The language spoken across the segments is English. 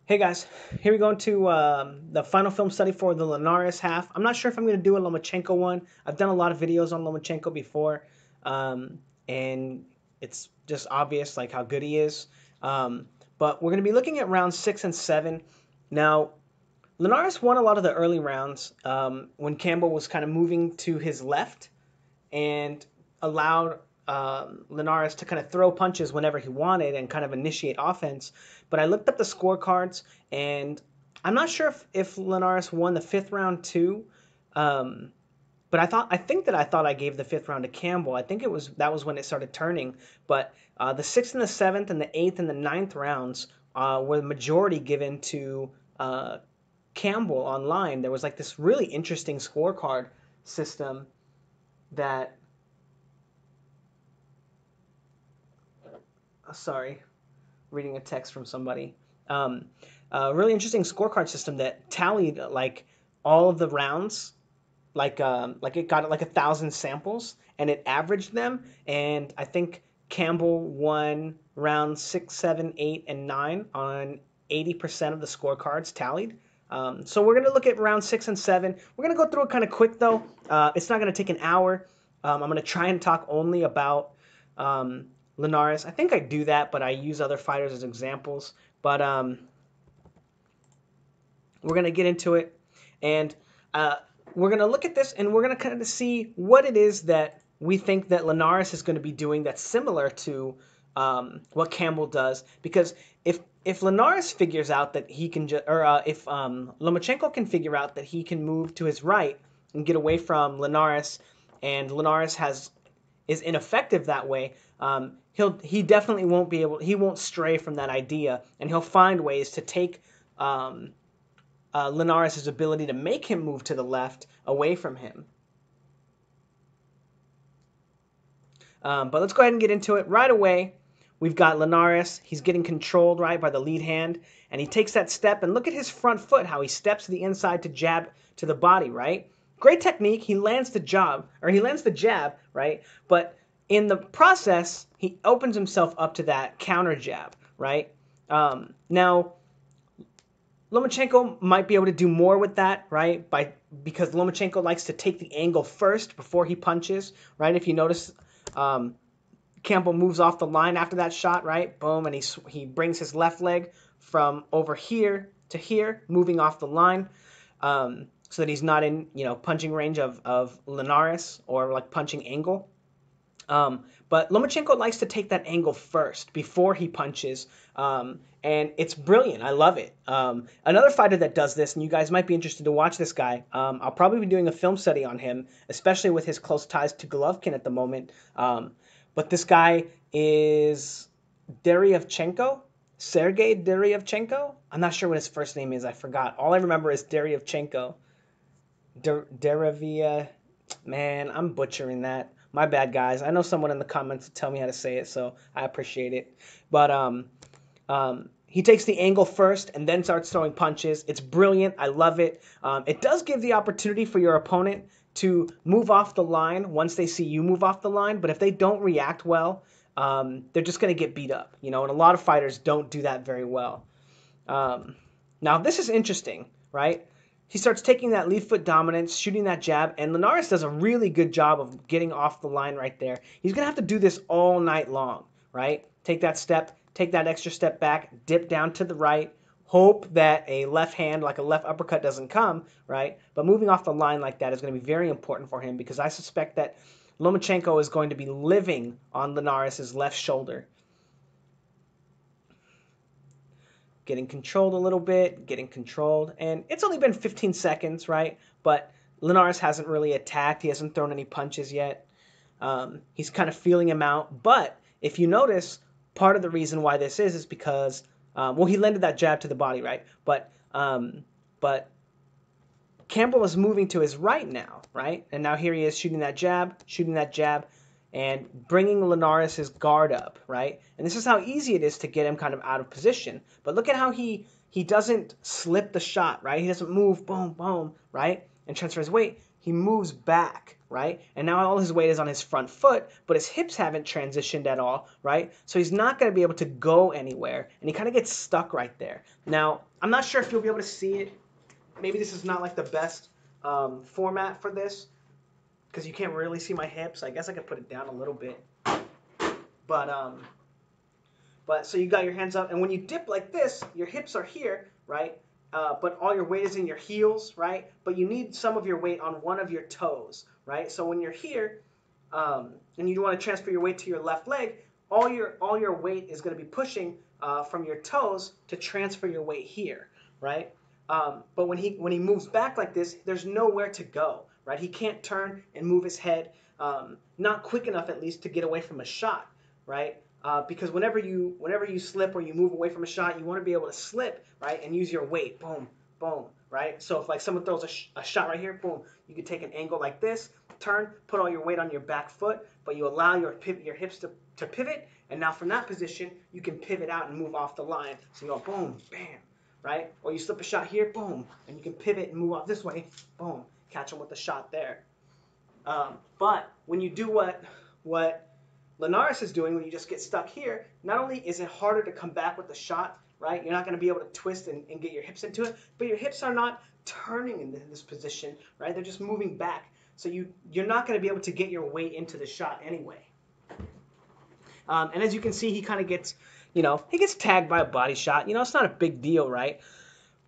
Hey guys, here we go into the final film study for the Linares half. I'm not sure if I'm going to do a Lomachenko one. I've done a lot of videos on Lomachenko before, and it's just obvious like how good he is. But we're going to be looking at rounds 6 and 7. Now, Linares won a lot of the early rounds when Campbell was kind of moving to his left and allowed Linares to kind of throw punches whenever he wanted and kind of initiate offense. But I looked up the scorecards, and I'm not sure if Linares won the fifth round too. Um, but I thought I gave the fifth round to Campbell. I think that was when it started turning. But the sixth and the seventh and the eighth and the ninth rounds were the majority given to Campbell online. There was like this really interesting scorecard system that sorry, reading a text from somebody. Um, a really interesting scorecard system that tallied like all of the rounds, like it got like 1,000 samples and it averaged them. And I think Campbell won rounds 6, 7, 8, and 9 on 80% of the scorecards tallied. So we're gonna look at round 6 and 7. We're gonna go through it kind of quick though. It's not gonna take an hour. I'm gonna try and talk only about um, Linares. I think I do that, but I use other fighters as examples. But we're gonna get into it, and uh, we're gonna look at this, and we're gonna kind of see what it is that we think that Linares is going to be doing that's similar to what Campbell does. Because if Linares figures out that he can, or if Lomachenko can figure out that he can move to his right and get away from Linares, and Linares is ineffective that way, he definitely won't be able. He won't stray from that idea, and he'll find ways to take Linares' ability to make him move to the left away from him. But let's go ahead and get into it right away. We've got Linares. He's getting controlled right by the lead hand, and he takes that step. And look at his front foot, how he steps to the inside to jab to the body, right? Great technique. He lands the jab, right? But in the process, he opens himself up to that counter jab, right? Now, Lomachenko might be able to do more with that, right? Because Lomachenko likes to take the angle first before he punches, right? If you notice, um, Campbell moves off the line after that shot, right? Boom, and he brings his left leg from over here to here, moving off the line, so that he's not in punching range of Linares or like punching angle. But Lomachenko likes to take that angle first before he punches, and it's brilliant. I love it. Another fighter that does this, and you guys might be interested to watch this guy. I'll probably be doing a film study on him, especially with his close ties to Golovkin at the moment. But this guy is Deryevchenko, Sergey Deryevchenko. I'm not sure what his first name is. I forgot. All I remember is Deryevchenko. Derevia. Man, I'm butchering that. My bad, guys. I know someone in the comments will tell me how to say it, so I appreciate it. But he takes the angle first and then starts throwing punches. It's brilliant. I love it. It does give the opportunity for your opponent to move off the line once they see you move off the line. But if they don't react well, they're just going to get beat up. And a lot of fighters don't do that very well. Now, this is interesting, right? He starts taking that lead foot dominance, shooting that jab, and Linares does a really good job of getting off the line right there. He's going to have to do this all night long, right? Take that step, take that extra step back, dip down to the right, hope that a left hand, like a left uppercut, doesn't come, right? But moving off the line like that is going to be very important for him because I suspect that Lomachenko is going to be living on Linares' left shoulder. Getting controlled a little bit, getting controlled. And it's only been 15 seconds, right? But Linares hasn't really attacked. He hasn't thrown any punches yet. He's kind of feeling him out. But if you notice, part of the reason why this is because, well, he landed that jab to the body, right? But Campbell is moving to his right now, right? And now here he is shooting that jab, and bringing Linares' guard up, right? And this is how easy it is to get him kind of out of position. But look at how he doesn't slip the shot, right? He doesn't move, boom, boom, right? And transfer his weight. he moves back, right? And now all his weight is on his front foot, but his hips haven't transitioned at all, right? So he's not going to be able to go anywhere, and he kind of gets stuck right there. Now, I'm not sure if you'll be able to see it. Maybe this is not like the best format for this, because you can't really see my hips. I guess I could put it down a little bit. But so you got your hands up, and when you dip like this, your hips are here, right? But all your weight is in your heels, right? But you need some of your weight on one of your toes, right? So when you're here, and you want to transfer your weight to your left leg, all your weight is going to be pushing from your toes to transfer your weight here, right? But when he moves back like this, there's nowhere to go, right? He can't turn and move his head, not quick enough at least to get away from a shot, right? Because whenever you slip or you move away from a shot, you want to be able to slip, right, and use your weight, boom, boom, right? So if like someone throws a shot right here, boom, you can take an angle like this, turn, put all your weight on your back foot, but you allow your hips to pivot, and now from that position, you can pivot out and move off the line. So you go boom, bam, right? Or you slip a shot here, boom, and you can pivot and move off this way, boom, catch them with the shot there. But when you do what Linares is doing, when you just get stuck here, not only is it harder to come back with the shot, right? You're not going to be able to twist and get your hips into it, but your hips are not turning into this position, right? They're just moving back. So you're not going to be able to get your weight into the shot anyway. And as you can see, he kind of gets, he gets tagged by a body shot. It's not a big deal, right?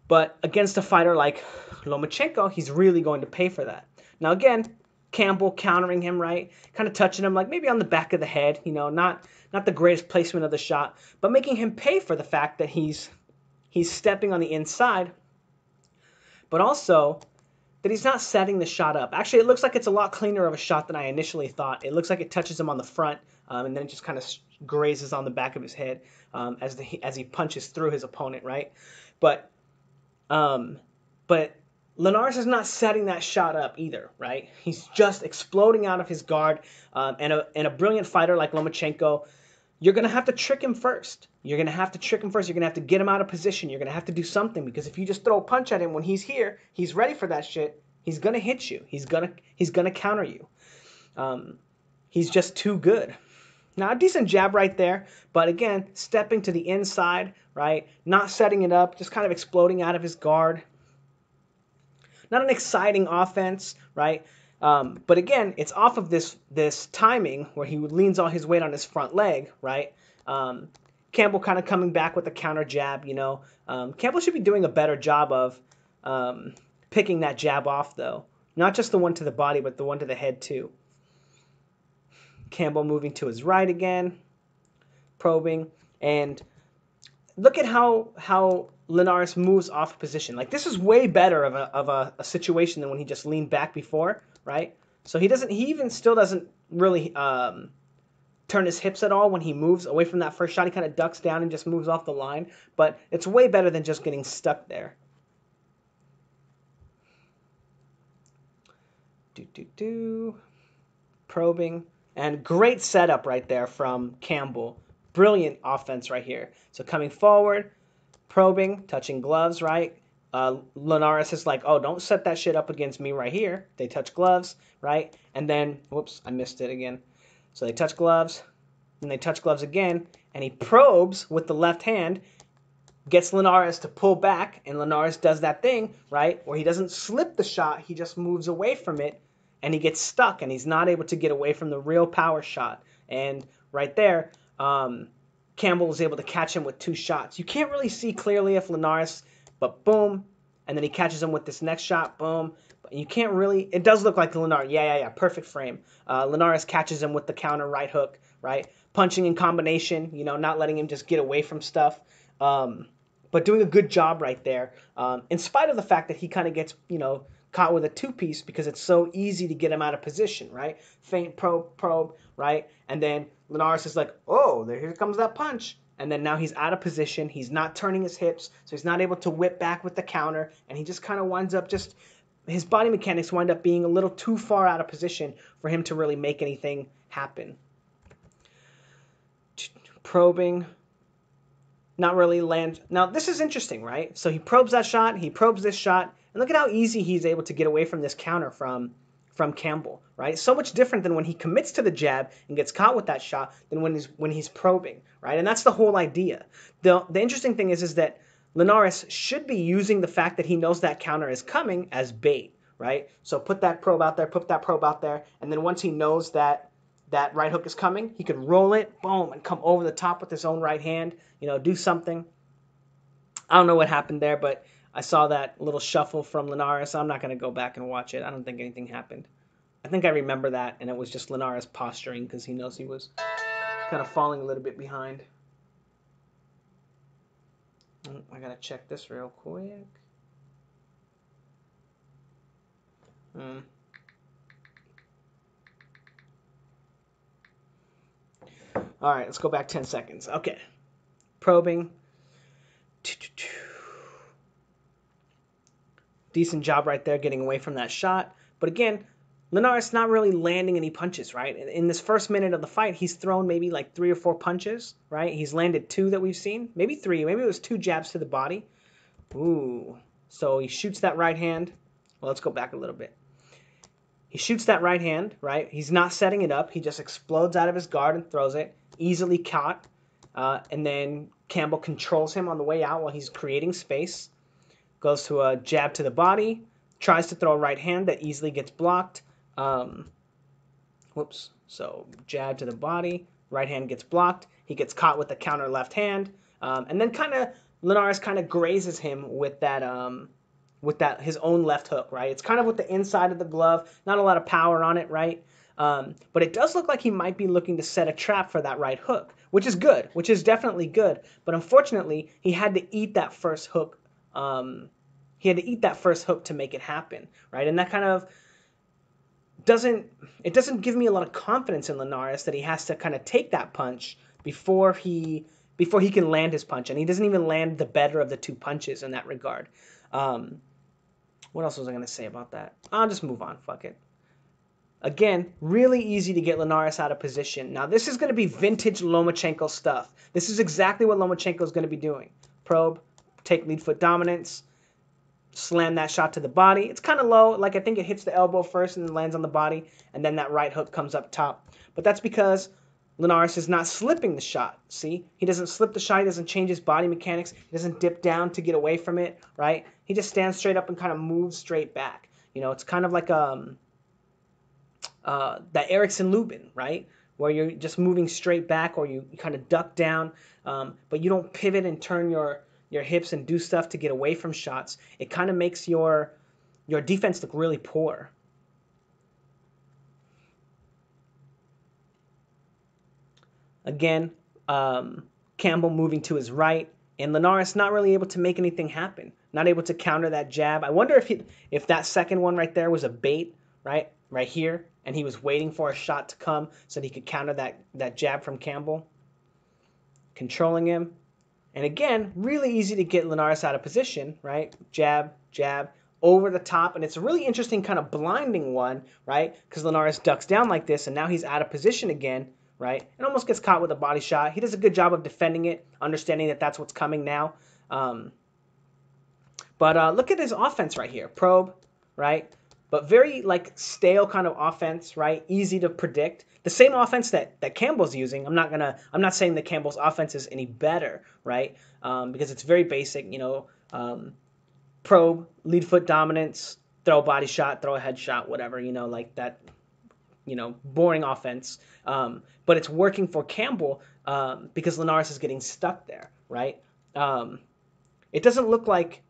But against a fighter like Lomachenko, he's really going to pay for that. Now, again, Campbell countering him, right? Kind of touching him like maybe on the back of the head, not the greatest placement of the shot, but making him pay for the fact that he's stepping on the inside, but also that he's not setting the shot up. Actually, it looks like it's a lot cleaner of a shot than I initially thought. It looks like it touches him on the front, and then it just kind of grazes on the back of his head as he punches through his opponent, right? But Linares is not setting that shot up either, right? He's just exploding out of his guard. And a brilliant fighter like Lomachenko, you're going to have to trick him first. You're going to have to trick him first. You're going to have to get him out of position. You're going to have to do something, because if you just throw a punch at him when he's here, he's ready for that shit. He's going to hit you. He's going to counter you. He's just too good. Now, a decent jab right there, but again, stepping to the inside, right? Not setting it up, just kind of exploding out of his guard. Not an exciting offense, right? But again, it's off of this timing where he leans all his weight on his front leg, right? Campbell kind of coming back with a counter jab, Campbell should be doing a better job of picking that jab off, though. Not just the one to the body, but the one to the head, too. Campbell moving to his right again, probing, and look at how Linares moves off position. Like, this is way better of a situation than when he just leaned back before, right? So he even still doesn't really turn his hips at all when he moves away from that first shot. He kind of ducks down and just moves off the line, but it's way better than just getting stuck there. Probing, and great setup right there from Campbell. Brilliant offense right here. So coming forward, probing, touching gloves, right? Linares is like, oh, don't set that shit up against me right here. They touch gloves, right? And then, whoops, I missed it again. So they touch gloves, and they touch gloves again, and he probes with the left hand, gets Linares to pull back, and Linares does that thing, right, where he doesn't slip the shot, he just moves away from it, and he gets stuck, and he's not able to get away from the real power shot. And right there, Campbell was able to catch him with two shots. You can't really see clearly if Linares, but boom, and then he catches him with this next shot, boom. But you can't really, it does look like Linares, yeah, perfect frame. Linares catches him with the counter right hook, right? Punching in combination, not letting him just get away from stuff. But doing a good job right there, in spite of the fact that he kind of gets, caught with a two-piece because it's so easy to get him out of position, right? Feint, probe, right? And then Linares is like, oh, here comes that punch. And then now he's out of position. He's not turning his hips, so he's not able to whip back with the counter. And he just kind of winds up his body mechanics wind up being a little too far out of position for him to really make anything happen. Probing. Not really land. Now, this is interesting, right? So he probes that shot. He probes this shot. And look at how easy he's able to get away from this counter from from Campbell, right? So much different than when he commits to the jab and gets caught with that shot than when he's probing, right? And that's the whole idea. The interesting thing is that Linares should be using the fact that he knows that counter is coming as bait, right? So put that probe out there, put that probe out there, and then once he knows that that right hook is coming, he could roll it, boom, and come over the top with his own right hand, do something. I don't know what happened there, but I saw that little shuffle from Linares. So I'm not going to go back and watch it. I don't think anything happened. I think I remember that, and it was just Linares posturing because he knows he was kind of falling a little bit behind. I got to check this real quick. All right, let's go back 10 seconds. Okay. Probing. Decent job right there getting away from that shot. But again, Linares not really landing any punches, right? In this first minute of the fight, he's thrown maybe like 3 or 4 punches, right? He's landed 2 that we've seen. Maybe 3. Maybe it was 2 jabs to the body. Ooh. So he shoots that right hand. Well, let's go back a little bit. He shoots that right hand, right? He's not setting it up. He just explodes out of his guard and throws it. Easily caught. And then Campbell controls him on the way out while he's creating space. Goes to a jab to the body. Tries to throw a right hand that easily gets blocked. Whoops. So jab to the body. Right hand gets blocked. He gets caught with the counter left hand. And then Linares kind of grazes him with that his own left hook, right? It's kind of with the inside of the glove. Not a lot of power on it, right? But it does look like he might be looking to set a trap for that right hook, which is good, which is definitely good. But unfortunately, he had to eat that first hook. He had to eat that first hook to make it happen, right? And that kind of doesn't give me a lot of confidence in Linares that he has to kind of take that punch before he can land his punch, and he doesn't even land the better of the 2 punches in that regard. What else was I going to say about that? I'll just move on. Fuck it. Again, really easy to get Linares out of position. Now, this is going to be vintage Lomachenko stuff. This is exactly what Lomachenko is going to be doing. Probe, take lead foot dominance, slam that shot to the body. It's kind of low. Like, I think it hits the elbow first and then lands on the body, and then that right hook comes up top. But that's because Linares is not slipping the shot. See? He doesn't slip the shot. He doesn't change his body mechanics. He doesn't dip down to get away from it, right? He just stands straight up and kind of moves straight back. It's kind of like that Erickson Lubin, right? Where you're just moving straight back, or you kind of duck down, but you don't pivot and turn your hips and do stuff to get away from shots. It kind of makes your defense look really poor. Again, Campbell moving to his right, and Linares not really able to make anything happen. Not able to counter that jab. I wonder if that second one right there was a bait, right here, and he was waiting for a shot to come so that he could counter that jab from Campbell. Controlling him. And again, really easy to get Linares out of position, right? Jab, jab, over the top. And it's a really interesting kind of blinding one, right? Because Linares ducks down like this, and now he's out of position again, right? And almost gets caught with a body shot. He does a good job of defending it, understanding that that's what's coming now. But look at his offense right here. Probe, right? But very stale kind of offense, right? Easy to predict. The same offense that Campbell's using. I'm not saying that Campbell's offense is any better, right? Because it's very basic, probe, lead foot dominance, throw a body shot, throw a head shot, whatever, like that, boring offense. But it's working for Campbell because Linares is getting stuck there, right? It doesn't look like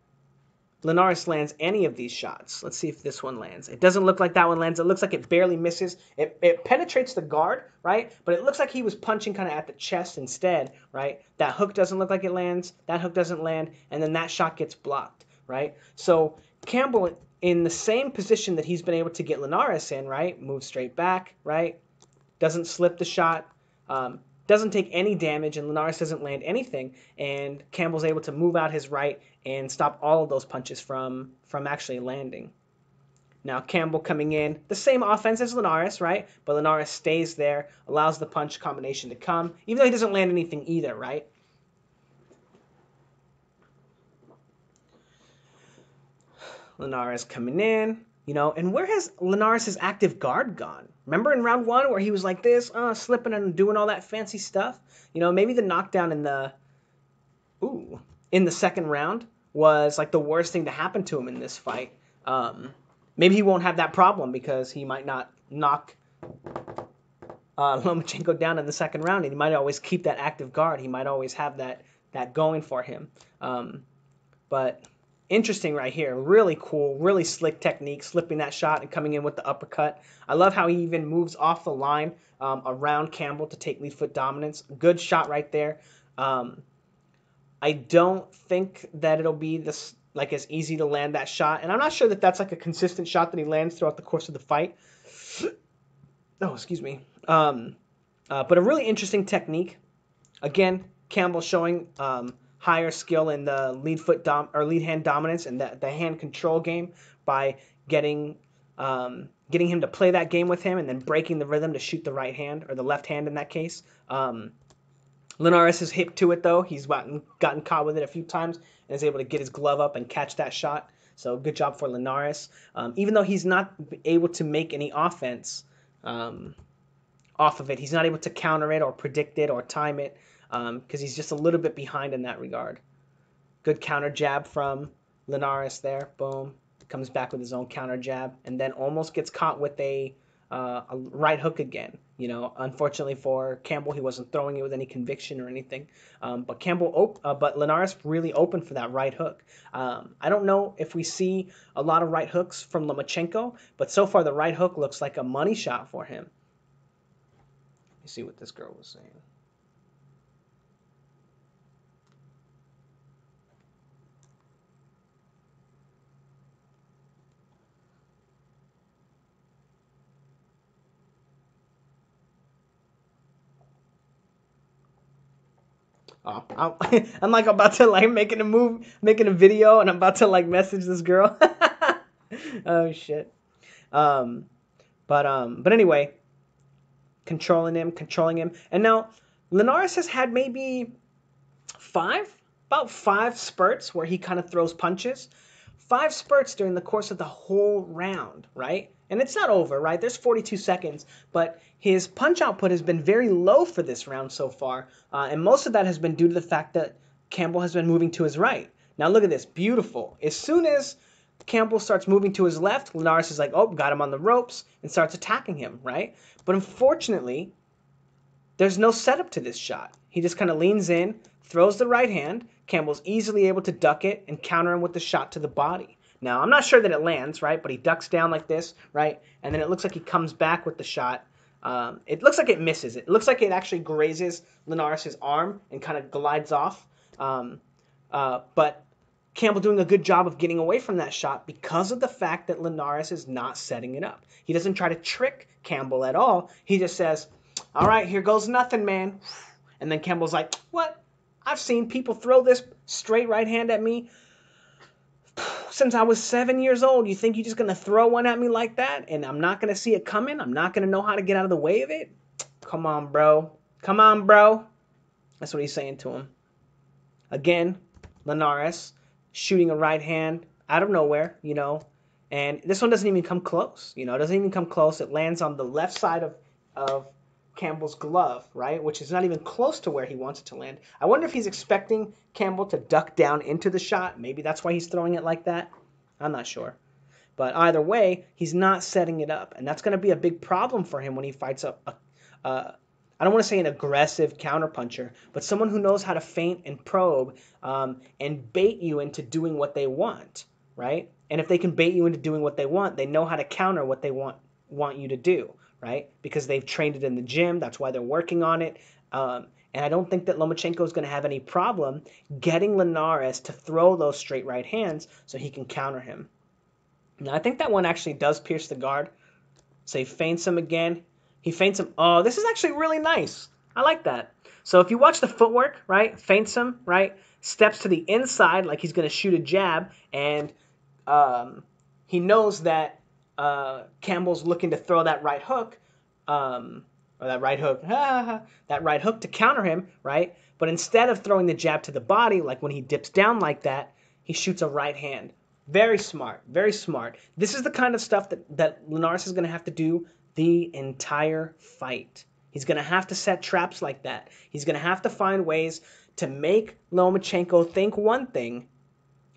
Linares lands any of these shots. Let's see if this one lands. It doesn't look like that one lands. It looks like it barely misses. It penetrates the guard, right? But it looks like he was punching kind of at the chest instead, right? That hook doesn't look like it lands. That hook doesn't land. And then that shot gets blocked, right? So Campbell, in the same position that he's been able to get Linares in, right? Moves straight back, right? Doesn't slip the shot. Doesn't take any damage, and Linares doesn't land anything, and Campbell's able to move out his right and stop all of those punches from actually landing. Now Campbell coming in, the same offense as Linares, right? But Linares stays there, allows the punch combination to come, even though he doesn't land anything either, right? Linares coming in, You know, and where has Linares' active guard gone? Remember in round 1 where he was like this, slipping and doing all that fancy stuff? You know, maybe the knockdown in the second round was like the worst thing to happen to him in this fight. Maybe he won't have that problem because he might not knock Lomachenko down in the second round, and he might always keep that active guard. He might always have that going for him. But interesting right here. Really cool, really slick technique, slipping that shot and coming in with the uppercut. I love how he even moves off the line around Campbell to take lead foot dominance. Good shot right there. I don't think that it'll be this like as easy to land that shot, and I'm not sure that that's like a consistent shot that he lands throughout the course of the fight. Oh, excuse me. But a really interesting technique. Again, Campbell showing higher skill in the lead hand dominance and the hand control game by getting him to play that game with him and then breaking the rhythm to shoot the right hand or the left hand in that case. Linares is hip to it though. He's gotten caught with it a few times and is able to get his glove up and catch that shot. So good job for Linares. Even though he's not able to make any offense off of it, he's not able to counter it or predict it or time it because he's just a little bit behind in that regard. Good counter jab from Linares there. Boom. Comes back with his own counter jab and then almost gets caught with a right hook again. You know, unfortunately for Campbell, he wasn't throwing it with any conviction or anything. But Linares really open for that right hook. I don't know if we see a lot of right hooks from Lomachenko, but so far the right hook looks like a money shot for him. Let me see what this girl was saying. Oh, I'm like about to like making a video, and I'm about to like message this girl. Oh shit. But anyway, controlling him, and now Linares has had maybe about five spurts where he kind of throws punches. 5 spurts during the course of the whole round, right? And it's not over, right? There's 42 seconds, but his punch output has been very low for this round so far, and most of that has been due to the fact that Campbell has been moving to his right. Now look at this, beautiful. As soon as Campbell starts moving to his left, Linares is like, oh, got him on the ropes, and starts attacking him, right? But unfortunately, there's no setup to this shot. He just kind of leans in, throws the right hand. Campbell's easily able to duck it and counter him with the shot to the body. Now, I'm not sure that it lands, right? But he ducks down like this, right? And then it looks like he comes back with the shot. It looks like it misses. It looks like it actually grazes Linares' arm and kind of glides off. But Campbell doing a good job of getting away from that shot because of the fact that Linares is not setting it up. He doesn't try to trick Campbell at all. He just says, all right, here goes nothing, man. And then Campbell's like, what? I've seen people throw this straight right hand at me since I was 7 years old. You think you're just going to throw one at me like that and I'm not going to see it coming? I'm not going to know how to get out of the way of it? Come on, bro. Come on, bro. That's what he's saying to him. Again, Linares shooting a right hand out of nowhere, you know. And this one doesn't even come close. You know, it doesn't even come close. It lands on the left side of Campbell's glove, right? Which is not even close to where he wants it to land. I wonder if he's expecting Campbell to duck down into the shot. Maybe that's why he's throwing it like that. I'm not sure. But either way, he's not setting it up. And that's going to be a big problem for him when he fights I don't want to say an aggressive counterpuncher, but someone who knows how to feint and probe and bait you into doing what they want, right? And if they can bait you into doing what they want, they know how to counter what they want you to do, right? Because they've trained it in the gym. That's why they're working on it. And I don't think that Lomachenko is going to have any problem getting Linares to throw those straight right hands so he can counter him. Now, I think that one actually does pierce the guard. So he feints him again. He feints him. Oh, this is actually really nice. I like that. So if you watch the footwork, right, feints him, right, steps to the inside like he's going to shoot a jab, and he knows that Campbell's looking to throw that right hook, or that right hook to counter him, right? But instead of throwing the jab to the body, like when he dips down like that, he shoots a right hand. Very smart. Very smart. This is the kind of stuff that Linares is going to have to do the entire fight. He's going to have to set traps like that. He's going to have to find ways to make Lomachenko think one thing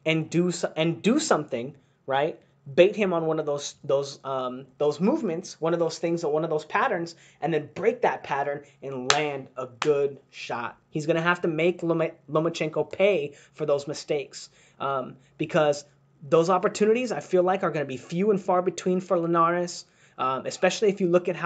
and do something, right? Bait him on one of those movements, one of those things, or one of those patterns, and then break that pattern and land a good shot. He's gonna have to make Lomachenko pay for those mistakes, because those opportunities I feel like are going to be few and far between for Linares, especially if you look at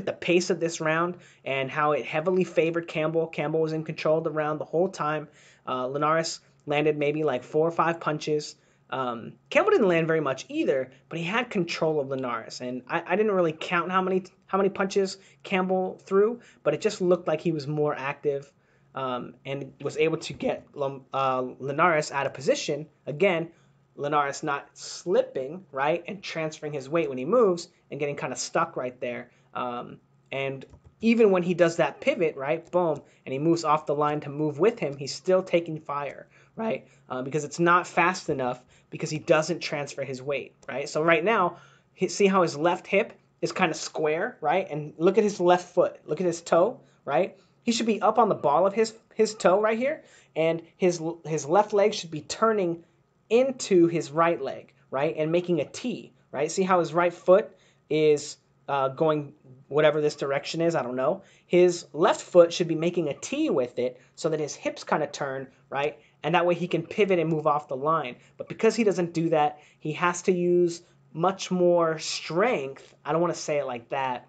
the pace of this round and how it heavily favored Campbell. Campbell was in control of the round the whole time. Linares landed maybe like 4 or 5 punches. Campbell didn't land very much either, but he had control of Linares, and I didn't really count how many punches Campbell threw, but it just looked like he was more active, and was able to get Linares out of position. Again, Linares not slipping, right, and transferring his weight when he moves and getting kind of stuck right there. And even when he does that pivot, right, boom, and he moves off the line to move with him, he's still taking fire, right, because it's not fast enough because he doesn't transfer his weight, right? So right now, see how his left hip is kind of square, right? And look at his left foot. Look at his toe, right? He should be up on the ball of his toe right here, and his left leg should be turning into his right leg, right, and making a T, right? See how his right foot is going whatever this direction is, I don't know. His left foot should be making a T with it so that his hips kind of turn, right? And that way he can pivot and move off the line. But because he doesn't do that, he has to use much more strength. I don't want to say it like that,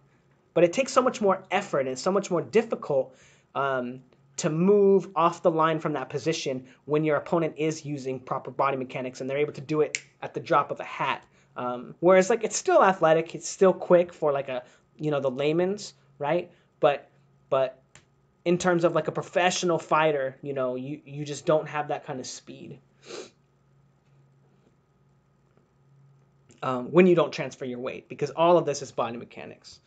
but it takes so much more effort and so much more difficult to move off the line from that position when your opponent is using proper body mechanics and they're able to do it at the drop of a hat. Whereas like it's still athletic, it's still quick for like the layman's, right? But in terms of like a professional fighter, you just don't have that kind of speed when you don't transfer your weight, because all of this is body mechanics.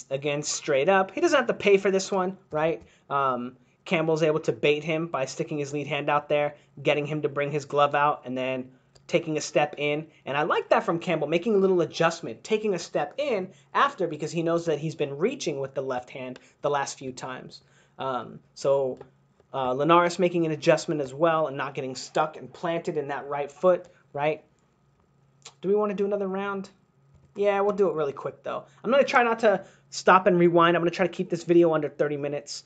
Again, straight up, he doesn't have to pay for this one, right? Campbell's able to bait him by sticking his lead hand out there, getting him to bring his glove out, and then taking a step in. And I like that from Campbell, making a little adjustment, taking a step in after, because he knows that he's been reaching with the left hand the last few times. So Linares making an adjustment as well and not getting stuck and planted in that right foot, right? Do we want to do another round? Yeah, we'll do it really quick, though. I'm going to try not to stop and rewind. I'm going to try to keep this video under 30 minutes.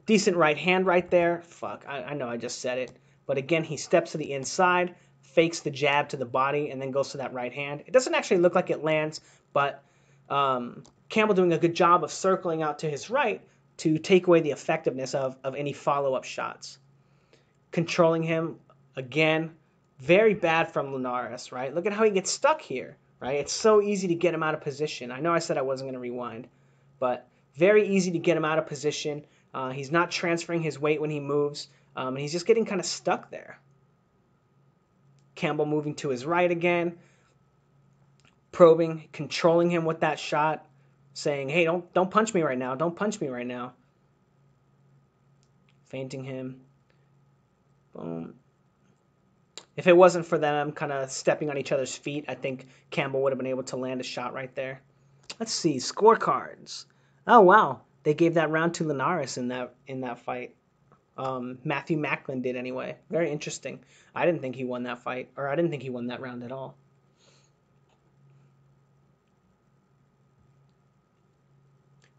Decent right hand right there. Fuck, I know I just said it. But again, he steps to the inside, fakes the jab to the body, and then goes to that right hand. It doesn't actually look like it lands, but Campbell doing a good job of circling out to his right to take away the effectiveness of any follow-up shots. Controlling him, again, very bad from Linares, right? Look at how he gets stuck here, right? It's so easy to get him out of position. I know I said I wasn't going to rewind, but very easy to get him out of position. He's not transferring his weight when he moves, and he's just getting kind of stuck there. Campbell moving to his right again, probing, controlling him with that shot, saying, hey, don't punch me right now. Don't punch me right now. Feinting him. Boom. If it wasn't for them kind of stepping on each other's feet, I think Campbell would have been able to land a shot right there. Let's see, scorecards. Oh, wow. They gave that round to Linares in that fight. Matthew Macklin did anyway. Very interesting. I didn't think he won that fight, or I didn't think he won that round at all.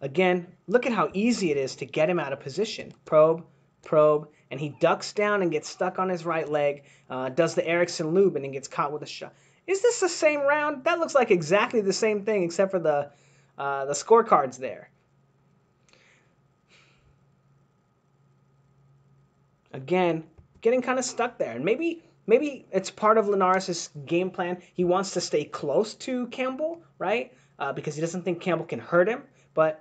Again, look at how easy it is to get him out of position. Probe, and he ducks down and gets stuck on his right leg, does the Erickson Lubin and gets caught with a shot. Is this the same round? That looks like exactly the same thing except for the scorecards there. Again, getting kind of stuck there. And maybe it's part of Linares' game plan. He wants to stay close to Campbell, right? Because he doesn't think Campbell can hurt him. But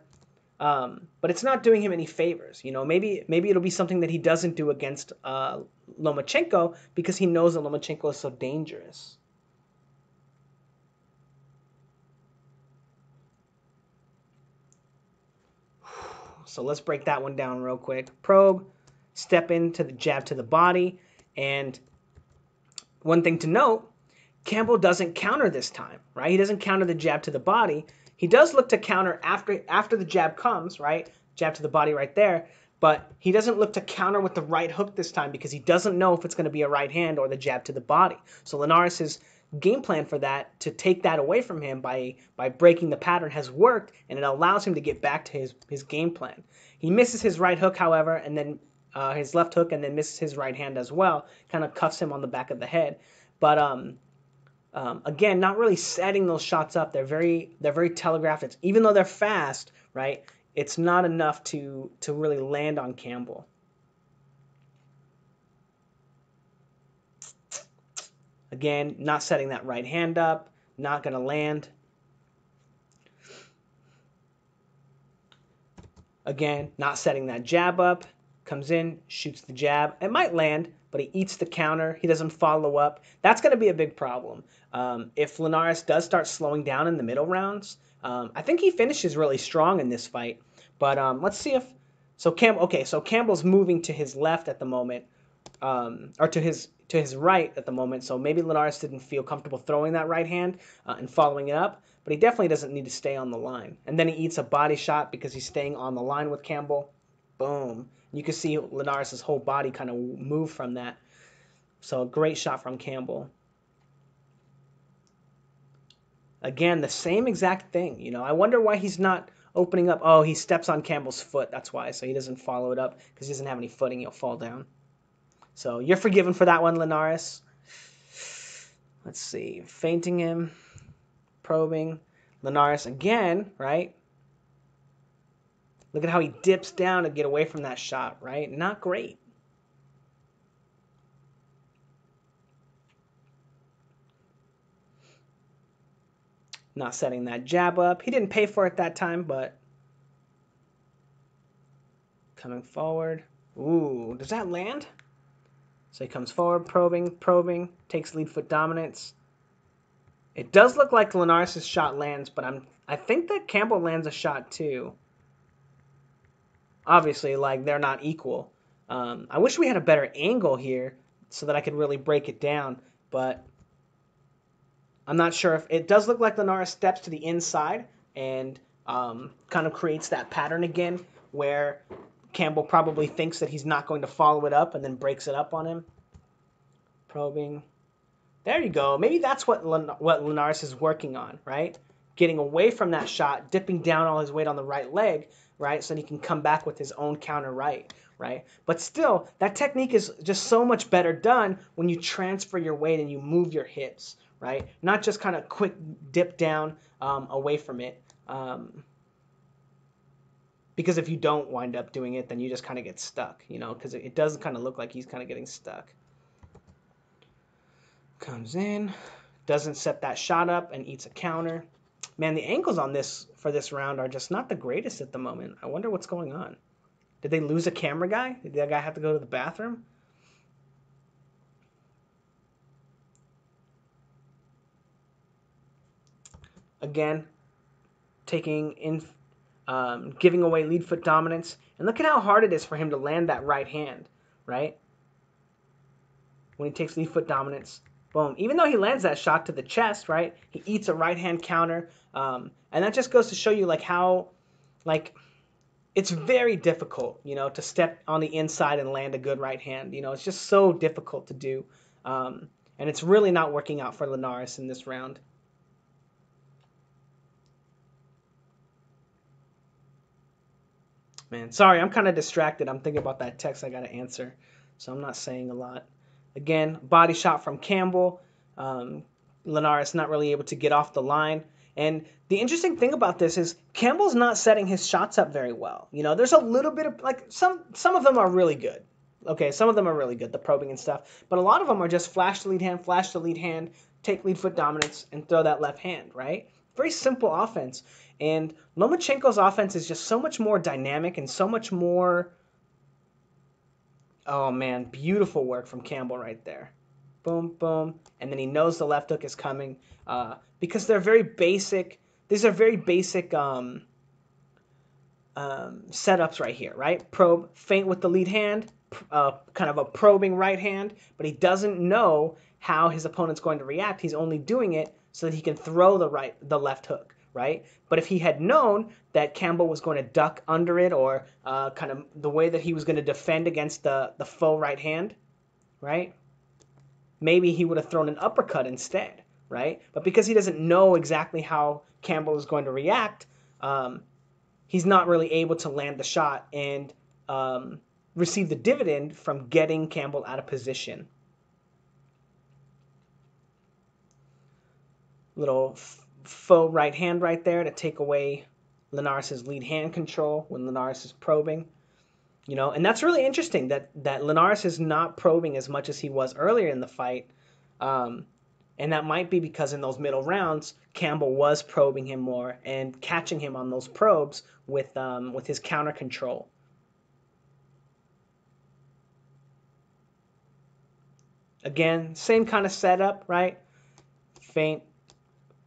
it's not doing him any favors. Maybe it'll be something that he doesn't do against Lomachenko because he knows that Lomachenko is so dangerous. So let's break that one down real quick. Probe, step into the jab to the body, and One thing to note, Campbell doesn't counter this time, right? He doesn't counter the jab to the body. He does look to counter after the jab comes, right? Jab to the body right there, but he doesn't look to counter with the right hook this time because he doesn't know if it's going to be a right hand or the jab to the body. So Linares' game plan for that, to take that away from him by breaking the pattern, has worked, and it allows him to get back to his game plan. He misses his right hook, however, and then his left hook, and then misses his right hand as well. Kind of cuffs him on the back of the head. But again, not really setting those shots up. They're very telegraphed. Even though they're fast, right? It's not enough to really land on Campbell. Again, not setting that right hand up, not going to land. Again, not setting that jab up, comes in, shoots the jab. It might land, but he eats the counter. He doesn't follow up. That's going to be a big problem. If Linares does start slowing down in the middle rounds, I think he finishes really strong in this fight. But let's see if... So Campbell's moving to his left at the moment, or to his right at the moment. So maybe Linares didn't feel comfortable throwing that right hand and following it up. But he definitely doesn't need to stay on the line. And then he eats a body shot because he's staying on the line with Campbell. Boom. You can see Linares' whole body kind of move from that. So a great shot from Campbell. Again, the same exact thing. You know, I wonder why he's not opening up. Oh, he steps on Campbell's foot. That's why. So he doesn't follow it up because he doesn't have any footing. He'll fall down. So you're forgiven for that one, Linares. Let's see. Feinting him. Probing. Linares again, right? Look at how he dips down to get away from that shot, right? Not great. Not setting that jab up. He didn't pay for it that time, but coming forward. Ooh, does that land? So he comes forward, probing, takes lead foot dominance. It does look like Linares' shot lands, but I think that Campbell lands a shot too. Obviously, like, they're not equal. I wish we had a better angle here so that I could really break it down, but I'm not sure if... It does look like Linares steps to the inside and kind of creates that pattern again where Campbell probably thinks that he's not going to follow it up and then breaks it up on him. Probing. There you go. Maybe that's what Linares is working on, right? Getting away from that shot, dipping down all his weight on the right leg, right? So that he can come back with his own counter right? But still, that technique is just so much better done when you transfer your weight and you move your hips, right? Not just kind of quick dip down away from it. Because if you don't wind up doing it, then you just kind of get stuck, you know, because it does kind of look like he's kind of getting stuck. Comes in, doesn't set that shot up, and eats a counter. Man, the angles on this for this round are just not the greatest at the moment. I wonder what's going on. Did they lose a camera guy? Did that guy have to go to the bathroom? Again, giving away lead foot dominance. And look at how hard it is for him to land that right hand, right? When he takes lead foot dominance. Boom. Even though he lands that shot to the chest, right? He eats a right hand counter. And that just goes to show you, like, how, like, it's very difficult, you know, to step on the inside and land a good right hand. You know, it's just so difficult to do. And it's really not working out for Linares in this round. Man, sorry, I'm kind of distracted. I'm thinking about that text I got to answer, so I'm not saying a lot. Again, body shot from Campbell. Linares not really able to get off the line. And the interesting thing about this is Campbell's not setting his shots up very well. You know, there's a little bit of, like, some of them are really good. Okay, some of them are really good, the probing and stuff. But a lot of them are just flash the lead hand, take lead foot dominance, and throw that left hand, right? Very simple offense. And Lomachenko's offense is just so much more dynamic and so much more... Oh, man, beautiful work from Campbell right there. Boom, boom. And then he knows the left hook is coming because they're very basic. These are very basic setups right here, right? Probe, feint with the lead hand, kind of a probing right hand, but he doesn't know how his opponent's going to react. He's only doing it so that he can throw the left hook, right? But if he had known that Campbell was going to duck under it, or kind of the way that he was going to defend against the faux right hand, right? Maybe he would have thrown an uppercut instead, right? But because he doesn't know exactly how Campbell is going to react, he's not really able to land the shot and receive the dividend from getting Campbell out of position. Little faux right hand right there to take away Linares' lead hand control when Linares is probing. You know, and that's really interesting that Linares is not probing as much as he was earlier in the fight. And that might be because in those middle rounds, Campbell was probing him more and catching him on those probes with his counter control. Again, same kind of setup, right? Feint,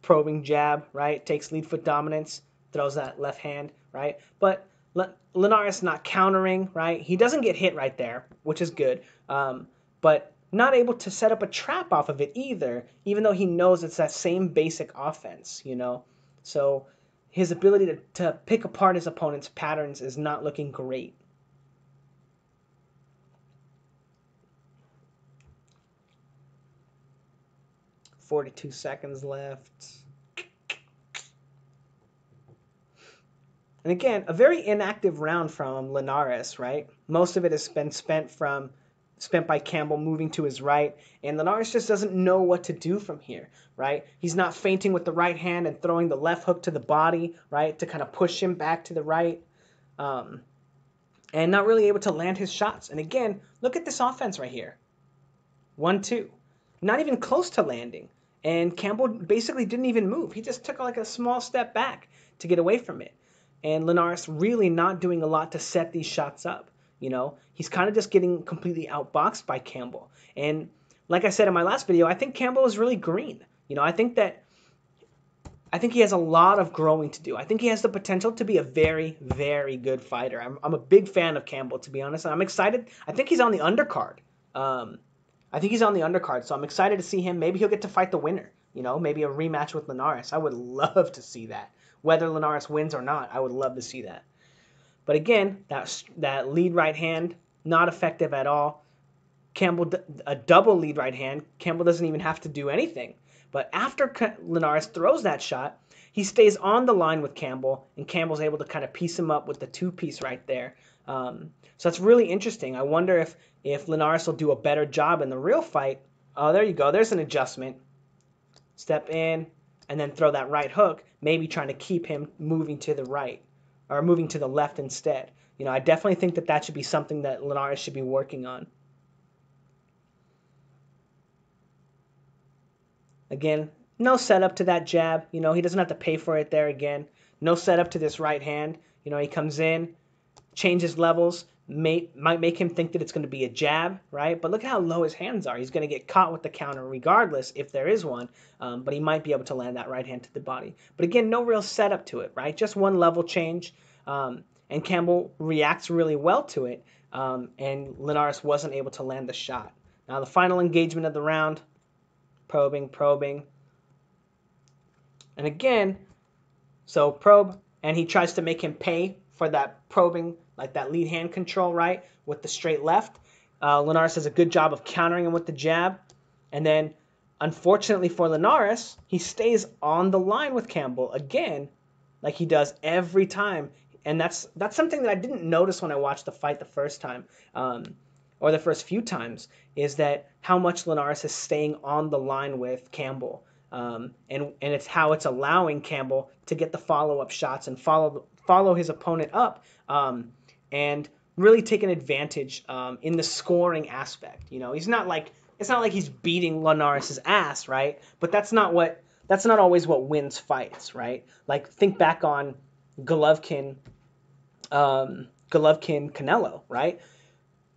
probing jab, right? Takes lead foot dominance, throws that left hand, right? But Linares not countering, right? He doesn't get hit right there, which is good. But not able to set up a trap off of it either, even though he knows it's that same basic offense, you know? So his ability to pick apart his opponent's patterns is not looking great. "42 seconds left." And again, a very inactive round from Linares, right? Most of it has been spent by Campbell moving to his right, and Linares just doesn't know what to do from here, right? He's not feinting with the right hand and throwing the left hook to the body, right, to kind of push him back to the right, and not really able to land his shots. And again, look at this offense right here. 1-2. Not even close to landing. And Campbell basically didn't even move. He just took like a small step back to get away from it. And Linares really not doing a lot to set these shots up. You know, he's kind of just getting completely outboxed by Campbell. And like I said in my last video, I think Campbell is really green. You know, I think he has a lot of growing to do. I think he has the potential to be a very, very good fighter. I'm a big fan of Campbell, to be honest. And I'm excited. I think he's on the undercard. So I'm excited to see him. Maybe he'll get to fight the winner. You know, maybe a rematch with Linares. I would love to see that. Whether Linares wins or not, I would love to see that. But again, that lead right hand, not effective at all. Campbell, a double lead right hand, Campbell doesn't even have to do anything. But after Linares throws that shot, he stays on the line with Campbell, and Campbell's able to kind of piece him up with the two-piece right there. So that's really interesting. I wonder if Linares will do a better job in the real fight. Oh, there you go. There's an adjustment. Step in, and then throw that right hook, maybe trying to keep him moving to the right, or moving to the left instead. You know, I definitely think that should be something that Linares should be working on. Again, no setup to that jab. You know, he doesn't have to pay for it there again. No setup to this right hand. You know, he comes in, changes levels, might make him think that it's going to be a jab, right? But look at how low his hands are. He's going to get caught with the counter regardless if there is one, but he might be able to land that right hand to the body. But again, no real setup to it, right? Just one level change, and Campbell reacts really well to it, and Linares wasn't able to land the shot. Now the final engagement of the round, probing. And again, so probe, and he tries to make him pay for that probing, like that lead hand control, right, with the straight left. Linares does a good job of countering him with the jab. And then, unfortunately for Linares, he stays on the line with Campbell again, like he does every time. And that's something that I didn't notice when I watched the fight the first time, or the first few times, is that how much Linares is staying on the line with Campbell. And it's how it's allowing Campbell to get the follow-up shots and follow his opponent up, and really take an advantage in the scoring aspect. You know, it's not like he's beating Linares' ass, right? But that's not always what wins fights, right? Like, think back on Golovkin, Canelo, right?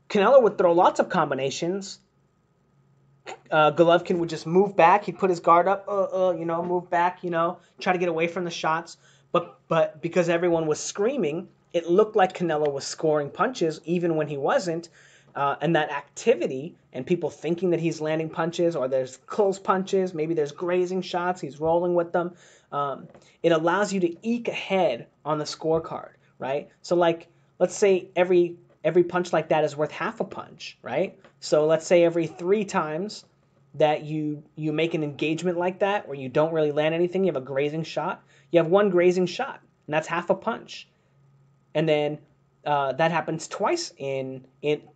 Canelo would throw lots of combinations. Golovkin would just move back. He'd put his guard up, move back, try to get away from the shots. But because everyone was screaming, it looked like Canelo was scoring punches even when he wasn't. And that activity and people thinking that he's landing punches, or there's close punches, maybe there's grazing shots, he's rolling with them. It allows you to eke ahead on the scorecard, right? So like, let's say every punch like that is worth half a punch, right? So let's say every 3 times that you make an engagement like that where you don't really land anything, you have a grazing shot, you have 1 grazing shot, and that's half a punch. And then that happens twice in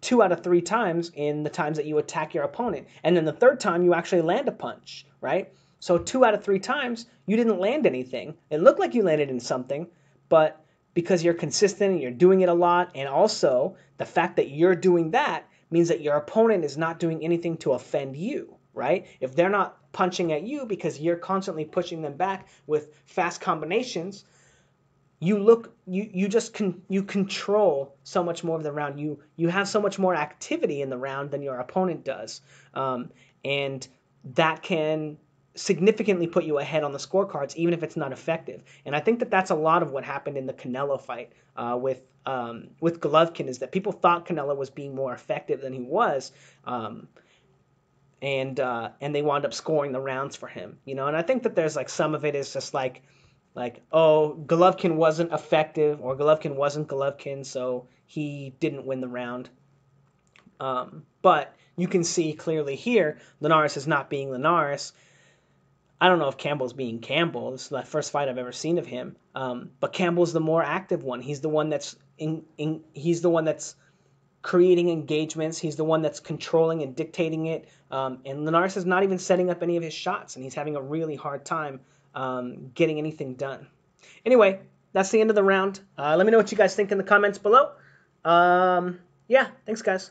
2 out of 3 times in the times that you attack your opponent, and then the 3rd time you actually land a punch, right? So 2 out of 3 times you didn't land anything. It looked like you landed in something, but because you're consistent and you're doing it a lot, and also the fact that you're doing that means that your opponent is not doing anything to offend you, right? If they're not punching at you because you're constantly pushing them back with fast combinations, you control so much more of the round. You have so much more activity in the round than your opponent does, and that can significantly put you ahead on the scorecards, even if it's not effective. And I think that that's a lot of what happened in the Canelo fight with Golovkin, is that people thought Canelo was being more effective than he was. And they wound up scoring the rounds for him, And I think that there's like some of it is just like, oh, Golovkin wasn't effective, or Golovkin wasn't Golovkin, so he didn't win the round. But you can see clearly here, Linares is not being Linares. I don't know if Campbell's being Campbell. This is the first fight I've ever seen of him. But Campbell's the more active one. He's the one that's he's the one that's creating engagements. He's the one that's controlling and dictating it. And Linares is not even setting up any of his shots, and he's having a really hard time getting anything done. Anyway, that's the end of the round. Let me know what you guys think in the comments below. Yeah, thanks, guys.